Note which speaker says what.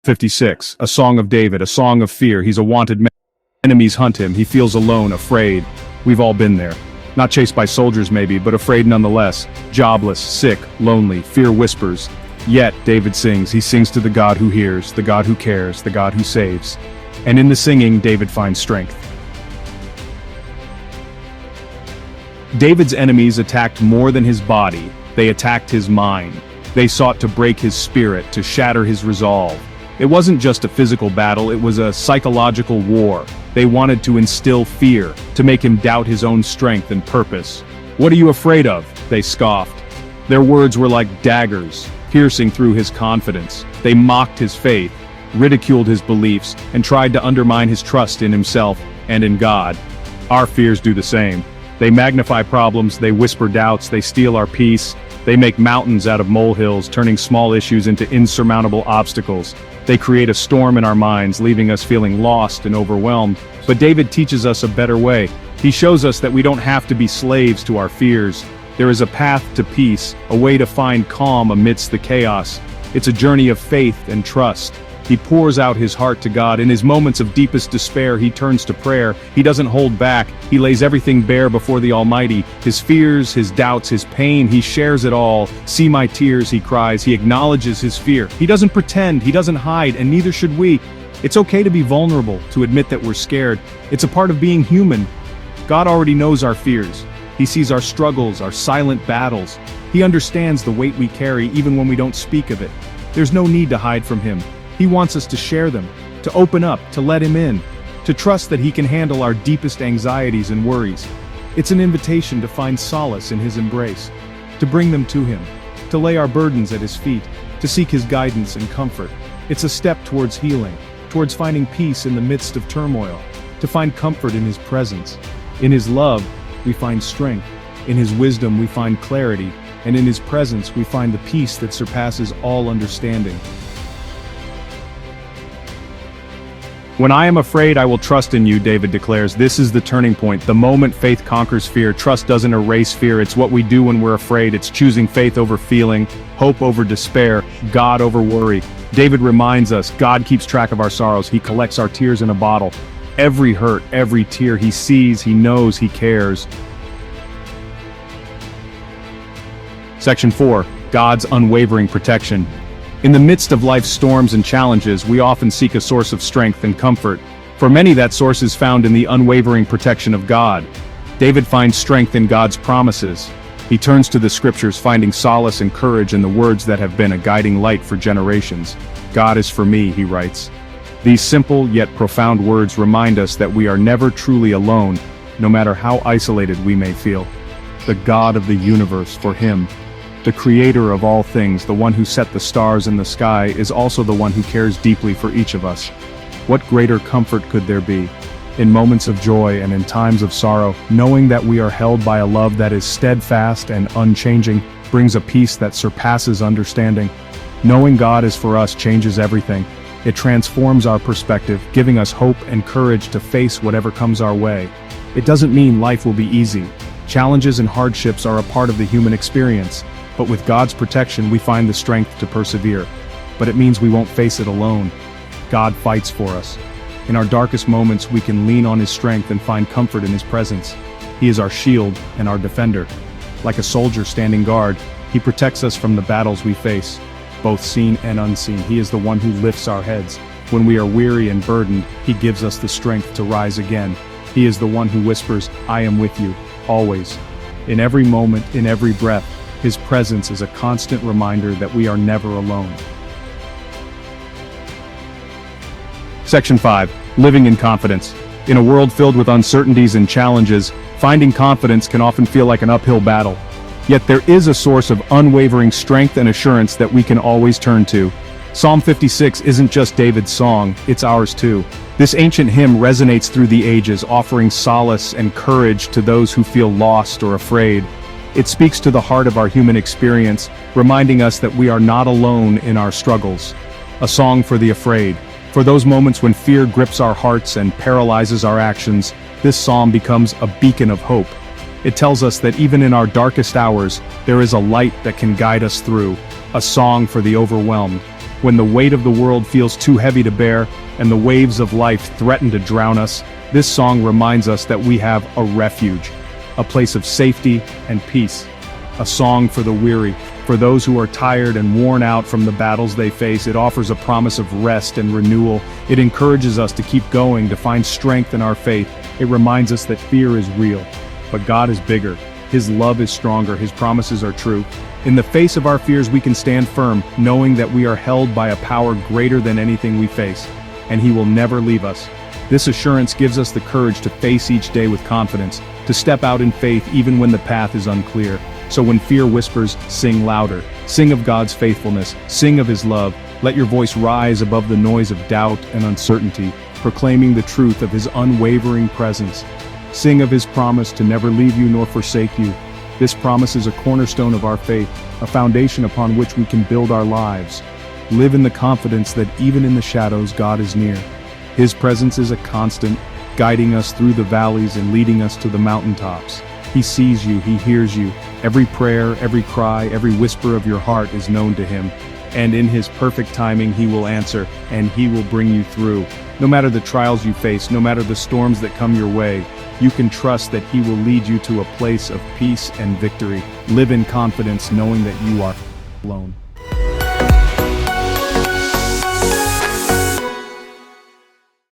Speaker 1: 56, a song of David, a song of fear. He's a wanted man. Enemies hunt him. He feels alone, afraid. We've all been there. Not chased by soldiers maybe, but afraid nonetheless. Jobless, sick, lonely, fear whispers. Yet, David sings. He sings to the God who hears, the God who cares, the God who saves. And in the singing, David finds strength. David's enemies attacked more than his body. They attacked his mind. They sought to break his spirit, to shatter his resolve. It wasn't just a physical battle, it was a psychological war. They wanted to instill fear, to make him doubt his own strength and purpose. "What are you afraid of?" they scoffed. Their words were like daggers, piercing through his confidence. They mocked his faith, ridiculed his beliefs, and tried to undermine his trust in himself and in God. Our fears do the same. They magnify problems, they whisper doubts, they steal our peace. They make mountains out of molehills, turning small issues into insurmountable obstacles. They create a storm in our minds, leaving us feeling lost and overwhelmed. But David teaches us a better way. He shows us that we don't have to be slaves to our fears. There is a path to peace, a way to find calm amidst the chaos. It's a journey of faith and trust. He pours out his heart to God. In his moments of deepest despair, he turns to prayer. He doesn't hold back. He lays everything bare before the Almighty. His fears, his doubts, his pain, he shares it all. "See my tears," he cries. He acknowledges his fear. He doesn't pretend, he doesn't hide, and neither should we. It's okay to be vulnerable, to admit that we're scared. It's a part of being human. God already knows our fears. He sees our struggles, our silent battles. He understands the weight we carry even when we don't speak of it. There's no need to hide from him. He wants us to share them, to open up, to let him in, to trust that he can handle our deepest anxieties and worries. It's an invitation to find solace in his embrace, to bring them to him, to lay our burdens at his feet, to seek his guidance and comfort. It's a step towards healing, towards finding peace in the midst of turmoil, to find comfort in his presence. In his love, we find strength. In his wisdom, we find clarity. And in his presence, we find the peace that surpasses all understanding. "When I am afraid, I will trust in you," David declares. This is the turning point. The moment faith conquers fear. Trust doesn't erase fear. It's what we do when we're afraid. It's choosing faith over feeling, hope over despair, God over worry. David reminds us, God keeps track of our sorrows. He collects our tears in a bottle. Every hurt, every tear, he sees, he knows, he cares. Section 4. God's unwavering protection. In the midst of life's storms and challenges, we often seek a source of strength and comfort. For many, that source is found in the unwavering protection of God. David finds strength in God's promises. He turns to the scriptures, finding solace and courage in the words that have been a guiding light for generations. "God is for me," he writes. These simple yet profound words remind us that we are never truly alone, no matter how isolated we may feel. The God of the universe, for him, the creator of all things, the one who set the stars in the sky, is also the one who cares deeply for each of us. What greater comfort could there be? In moments of joy and in times of sorrow, knowing that we are held by a love that is steadfast and unchanging brings a peace that surpasses understanding. Knowing God is for us changes everything. It transforms our perspective, giving us hope and courage to face whatever comes our way. It doesn't mean life will be easy. Challenges and hardships are a part of the human experience. But with God's protection, we find the strength to persevere. But it means we won't face it alone. God fights for us. In our darkest moments, we can lean on his strength and find comfort in his presence. He is our shield and our defender. Like a soldier standing guard, he protects us from the battles we face, both seen and unseen. He is the one who lifts our heads. When we are weary and burdened, he gives us the strength to rise again. He is the one who whispers, "I am with you, always." In every moment, in every breath, his presence is a constant reminder that we are never alone. Section 5. Living in confidence. In a world filled with uncertainties and challenges, finding confidence can often feel like an uphill battle. Yet there is a source of unwavering strength and assurance that we can always turn to. Psalm 56 isn't just David's song, it's ours too. This ancient hymn resonates through the ages, offering solace and courage to those who feel lost or afraid. It speaks to the heart of our human experience, reminding us that we are not alone in our struggles. A song for the afraid. For those moments when fear grips our hearts and paralyzes our actions, this psalm becomes a beacon of hope. It tells us that even in our darkest hours, there is a light that can guide us through, a song for the overwhelmed. When the weight of the world feels too heavy to bear, and the waves of life threaten to drown us, this song reminds us that we have a refuge, a place of safety and peace. A song for the weary, for those who are tired and worn out from the battles they face. It offers a promise of rest and renewal. It encourages us to keep going, to find strength in our faith. It reminds us that fear is real, but God is bigger. His love is stronger, His promises are true. In the face of our fears, we can stand firm, knowing that we are held by a power greater than anything we face, and He will never leave us. This assurance gives us the courage to face each day with confidence, to step out in faith even when the path is unclear. So when fear whispers, sing louder. Sing of God's faithfulness, sing of His love. Let your voice rise above the noise of doubt and uncertainty, proclaiming the truth of His unwavering presence. Sing of His promise to never leave you nor forsake you. This promise is a cornerstone of our faith, a foundation upon which we can build our lives. Live in the confidence that even in the shadows, God is near. His presence is a constant, guiding us through the valleys and leading us to the mountaintops. He sees you, He hears you. Every prayer, every cry, every whisper of your heart is known to Him. And in His perfect timing, He will answer, and He will bring you through. No matter the trials you face, no matter the storms that come your way, you can trust that He will lead you to a place of peace and victory. Live in confidence knowing that you are alone.